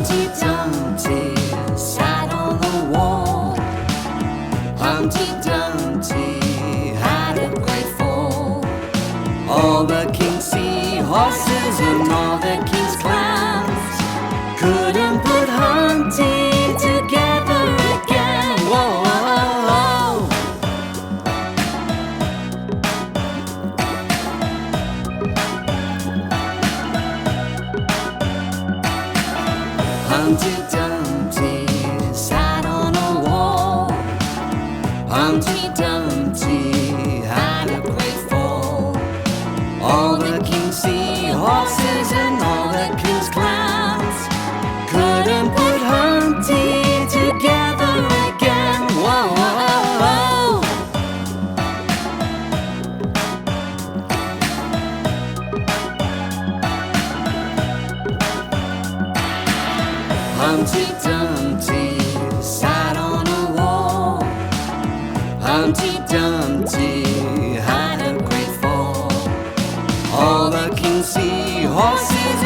Humpty Dumpty sat on the wall. Humpty Dumpty had a great fall. All the king's seahorses and all the king's clowns couldn't put Humpty together again. Whoa, whoa, whoa. Humpty Dumpty sat on a wall. Humpty Dumpty had a great fall. All the king's seahorses and all the king's clowns couldn't put Humpty together again. Whoa, whoa, whoa. Humpty Dumpty sat on a wall. Humpty Dumpty had a great fall. All the king's seahorses